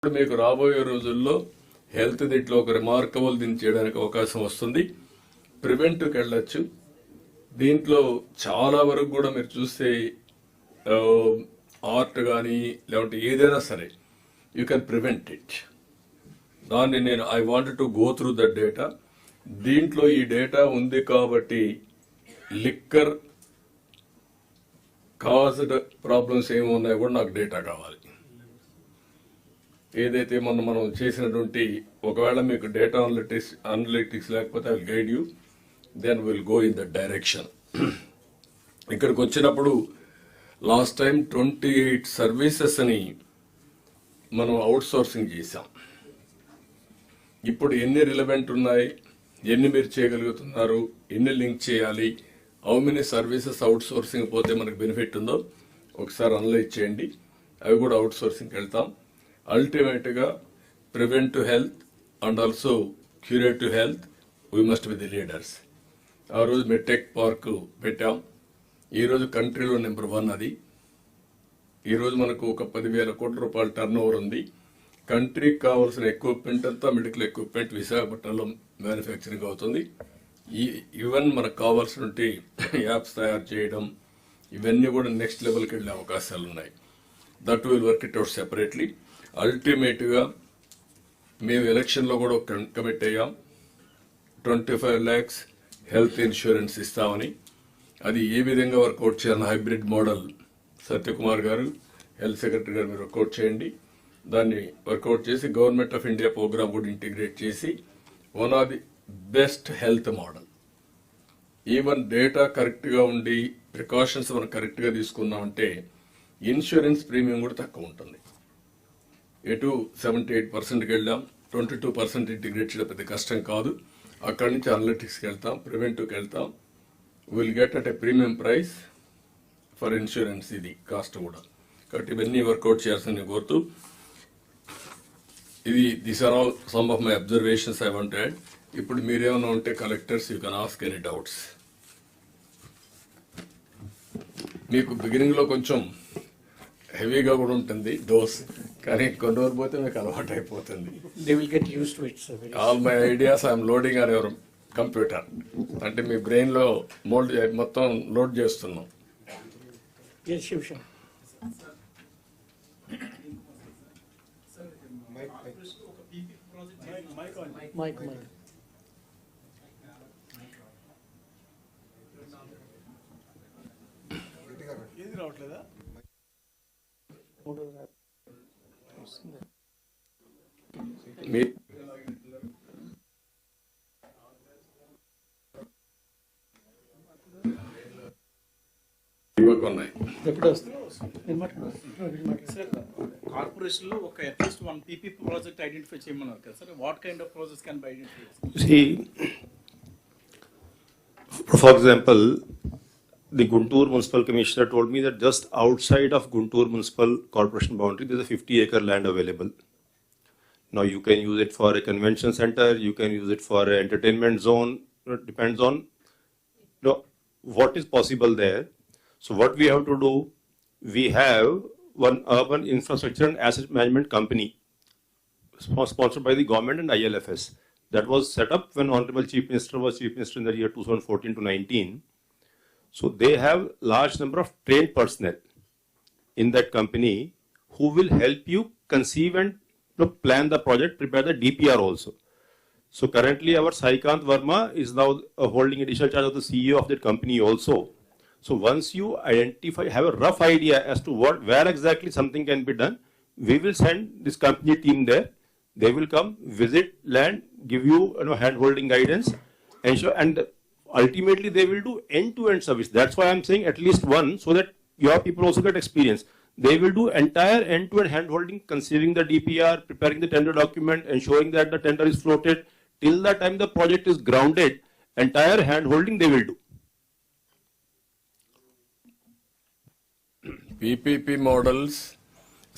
ఇప్పుడు మీకు రాబోయే రోజుల్లో హెల్త్ దీంట్లో ఒక రిమార్కబుల్ దీన్ని చేయడానికి అవకాశం వస్తుంది. ప్రివెంటివ్కి వెళ్ళొచ్చు. దీంట్లో చాలా వరకు కూడా మీరు చూస్తే ఆర్ట్ కానీ లేకుంటే ఏదైనా సరే యూ కెన్ ప్రివెంట్ ఇట్. దాన్ని నేను I want to go through that data. దీంట్లో ఈ డేటా ఉంది కాబట్టి లిక్కర్ కాజ్డ్ ప్రాబ్లమ్స్ ఏమి ఉన్నాయో కూడా నాకు డేటా కావాలి. ఏదైతే మనం చేసినటువంటి ఒకవేళ మీకు డేటా అనలిటిక్స్ లేకపోతే I will guide you, then will go in that direction. ఇక్కడికి వచ్చినప్పుడు లాస్ట్ టైం 28 సర్వీసెస్ అని మనం అవుట్ సోర్సింగ్ చేశాం. ఇప్పుడు ఎన్ని రిలవెంట్ ఉన్నాయి, ఎన్ని మీరు చేయగలుగుతున్నారు, ఎన్ని లింక్ చేయాలి, how many services out sourcing పోతే మనకు బెనిఫిట్ ఉందో ఒకసారి అనలైజ్ చేయండి. అవి కూడా అవుట్ సోర్సింగ్కి వెళ్తాం. అల్టిమేట్గా preventive health and also curative health we must be the leaders. ఆ రోజు మెట్టెక్ పార్క్ పెట్టాం. ఈరోజు కంట్రీలో నెంబర్ 1 అది. ఈరోజు మనకు ఒక 10,000 కోట్ల రూపాయల టర్న్ ఓవర్ ఉంది. కంట్రీకి కావాల్సిన ఎక్విప్మెంట్ అంతా మెడికల్ ఎక్విప్మెంట్ విశాఖపట్నంలో మ్యానుఫ్యాక్చరింగ్ అవుతుంది. ఈవెన్ మనకు కావాల్సినటువంటి యాప్స్ తయారు చేయడం ఇవన్నీ కూడా నెక్స్ట్ లెవెల్కి వెళ్ళే అవకాశాలు ఉన్నాయి. That will work it out separately. అల్టిమేట్గా మేము ఎలక్షన్లో కూడా కమిట్ అయ్యాం. 25 lakhs హెల్త్ ఇన్సూరెన్స్ ఇస్తామని. అది ఏ విధంగా వర్కౌట్ చేయాలని హైబ్రిడ్ మోడల్ సత్యకుమార్ గారు హెల్త్ సెక్రటరీ గారు మీరు వర్కౌట్ చేయండి. దాన్ని వర్కౌట్ చేసి గవర్నమెంట్ ఆఫ్ ఇండియా ప్రోగ్రామ్ కూడా ఇంటిగ్రేట్ చేసి one of the best health model. Even data కరెక్ట్గా ఉండి ప్రికాషన్స్ మనం కరెక్ట్గా తీసుకున్నామంటే ఇన్సూరెన్స్ ప్రీమియం కూడా తక్కువ ఉంటుంది. ఎటు 78%కి వెళ్ళాం. 22% ఇంటిగ్రేట్ చేయడం పెద్ద కష్టం కాదు. అక్కడి నుంచి అనలిటిక్స్కి వెళ్తాం, ప్రివెంటివ్కి వెళ్తాం. Will get at a premium price for insurance. ఇది కాస్ట్ కూడా. కాబట్టి ఇవన్నీ వర్కౌట్ చేయాల్సింది కోరుతూ these are all some of my observations I want add. ఇప్పుడు మీరేమైనా ఉంటే collectors you can ask any doubts. మీకు బిగినింగ్ లో కొంచెం హెవీగా కూడా ఉంటుంది డోస్, కానీ కొన్ని రోజులు పోతే మీకు అలవాటు అయిపోతుంది. All my ideas I'm loading on your computer. అంటే మీ బ్రెయిన్ లో మొత్తం లోడ్ చేస్తున్నాం. రావట్లేదా? కార్పొరేషన్ లో ఒక అట్లీస్ట్ 1 PP ప్రాజెక్ట్ ఐడెంటిఫై చేయమన్నారు కదా sir. What kind of projects can be identified? See, for example, the Guntur Municipal Commissioner told me that just outside of Guntur Municipal Corporation boundary, there's a 50-acre land available. Now you can use it for a convention center, you can use it for an entertainment zone. It depends on what is possible there. So what we have to do, we have one urban infrastructure and asset management company sponsored by the government and ILFS. That was set up when Honorable Chief Minister was Chief Minister in the year 2014 to 19. So they have large number of trained personnel in that company who will help you conceive and plan the project, prepare the DPR also. So currently our Saikant Verma is now holding additional charge of the CEO of that company also. So once you identify, have a rough idea as to where exactly something can be done, we will send this company team there. They will come, visit land, give you hand-holding guidance, ensure, and ultimately they will do end-to-end service. That's why I'm saying at least one, so that your people also get experience. They will do entire end-to-end hand-holding, conceiving the DPR, preparing the tender document, ensuring that the tender is floated. Till the time the project is grounded, entire hand-holding they will do. PPP models,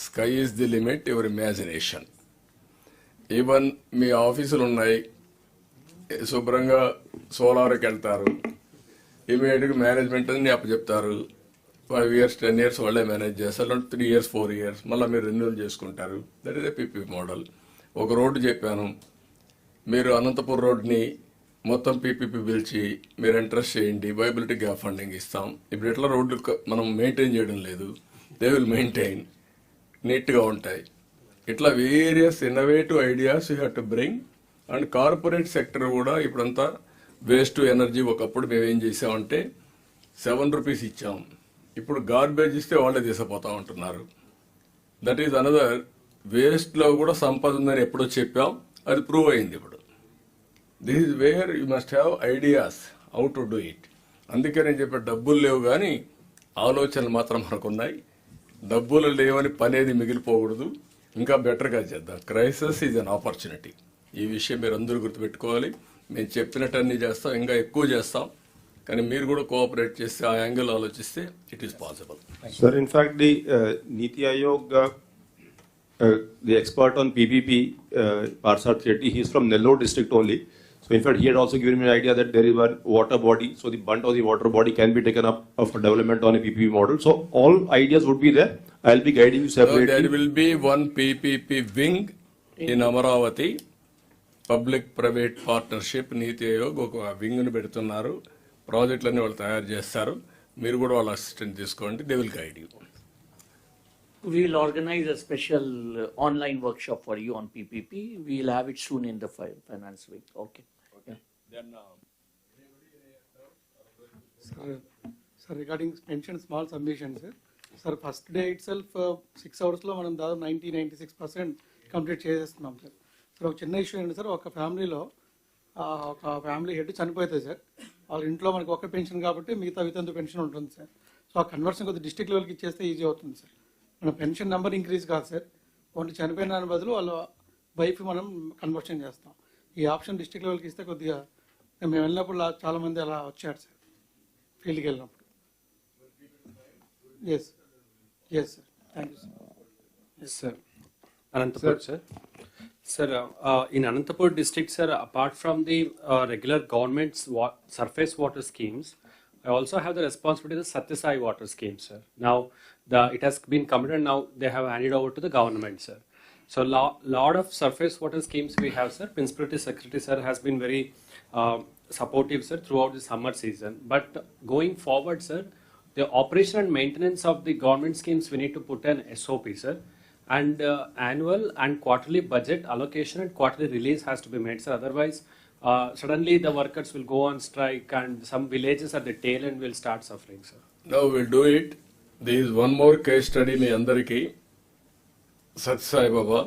sky is the limit, your imagination. Even మీ ఆఫీసులు ఉన్నాయి, శుభ్రంగా సోలార్కి వెళ్తారు, ఇమీడియట్గా management అని అప్పచెప్తారు, 5 years 10 years వాళ్ళే మేనేజ్ చేస్తారు, 3 years 4 years మళ్ళీ మీరు రెన్యూల్ చేసుకుంటారు. That is a PPP model. ఒక రోడ్డు చెప్పాను, మీరు అనంతపురం రోడ్ని మొత్తం పీపీపీ పిలిచి మీరు ఇంట్రెస్ట్ చేయండి, వైబిలిటీ గ్యాప్ ఫండింగ్ ఇస్తాం. ఇప్పుడు ఎట్లా రోడ్లు మనం మెయింటైన్ చేయడం లేదు, దే విల్ మెయింటైన్, నీట్గా ఉంటాయి. ఇట్లా various innovative ideas you have to bring. And corporate sector కూడా ఇప్పుడంతా వేస్ట్ ఎనర్జీ. ఒకప్పుడు మేము ఏం చేసామంటే 7 రూపీస్ ఇచ్చాం, ఇప్పుడు గార్బేజ్ ఇస్తే వాళ్ళే తీసుకుపోతా ఉంటున్నారు. That is another. వేస్ట్లో కూడా సంపద ఉందని ఎప్పుడో చెప్పాం, అది ప్రూవ్ అయింది ఇప్పుడు. This is where you must have ideas how to do it. అందుకే నేను చెప్పే డబ్బులు లేవు కానీ ఆలోచనలు మాత్రం మనకున్నాయి. డబ్బులు లేవని పనేది మిగిలిపోకూడదు, ఇంకా బెటర్గా చేద్దాం. Crisis is an opportunity. ఈ విషయం మీరు అందరూ గుర్తుపెట్టుకోవాలి. మేము చెప్పినట్టు అన్ని చేస్తాం, ఇంకా ఎక్కువ చేస్తాం. కానీ మీరు కూడా కోఆపరేట్ చేస్తే, ఆ యాంగిల్ ఆలోచిస్తే it is possible. Sir, in fact, the Niti Aayog, the expert on PPP, Parsad Shetty, he is from Nellore district only. So, in fact, he had also given me an idea that there is one water body, so the bunt of the water body can be taken up for development on a PPP model. So, all ideas would be there. I'll be guiding you separately. There will be one PPP wing in Amaravati. Public private partnership నీతి ఆయోగ్ ఒక వింగ్ను పెడుతున్నారు. ప్రాజెక్టులన్నీ వాళ్ళు తయారు చేస్తారు. మీరు కూడా వాళ్ళ assistant తీసుకోండి, they will guide you. We'll organize a special online workshop for you on PPP. We'll have it soon in the finance week. Okay. Yeah. Sir, regarding pension small submission, sir, first day itself 6 hours లో మనం దాదాపు 96% complete చేసేస్తున్నాం sir. Sir ఒక చిన్న issue ఏంటి sir, ఒక ఫ్యామిలీలో ఒక ఫ్యామిలీ హెడ్ చనిపోతుంది సార్. వాళ్ళ ఇంట్లో మనకి ఒక పెన్షన్ కాబట్టి మిగతా వితంతు పెన్షన్ ఉంటుంది సార్. సో ఆ కన్వర్షన్ కొద్దిగా డిస్ట్రిక్ట్ లెవెల్కి ఇచ్చేస్తే ఈజీ అవుతుంది సార్. మన పెన్షన్ నెంబర్ ఇంక్రీజ్ కాదు సార్, ఓన్లీ చనిపోయిన దాని బదులు వాళ్ళ వైఫ్ మనం కన్వర్షన్ చేస్తాం. ఈ ఆప్షన్ డిస్ట్రిక్ట్ లెవెల్కి ఇస్తే కొద్దిగా, మేము వెళ్ళినప్పుడు చాలా మంది అలా వచ్చారు సార్ ఫీల్డ్కి వెళ్ళినప్పుడు. Yes yes sir, thank you sir. Yes, sir. Anantapur, sir. Sir, in Anantapur district, sir, apart from the regular government's surface water schemes, I also have the responsibility of the Satyasai water scheme, sir. Now, it has been committed, now they have handed over to the government, sir. So, lot of surface water schemes we have, sir. Principality Secretary, sir, has been very supportive, sir, throughout the summer season. But going forward, sir, the operation and maintenance of the government schemes, we need to put an SOP, sir. And annual and quarterly budget allocation and quarterly release has to be made, sir. Otherwise, suddenly the workers will go on strike and some villages at the tail end will start suffering, sir. Now we'll do it. There is one more case study మీ అందరికీ. సత్యసాయి బాబా,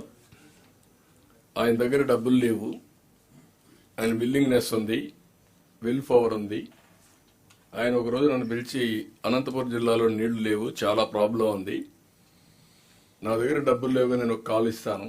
ఆయన దగ్గర డబ్బులు లేవు, ఆయన willingness ఉంది, will power ఉంది. ఆయన ఒకరోజు నన్ను పిలిచి, అనంతపురం జిల్లాలో నీళ్లు లేవు, చాలా ప్రాబ్లం ఉంది, నా దగ్గర డబ్బులు లేవు, నేను ఒక కాల్ ఇస్తాను,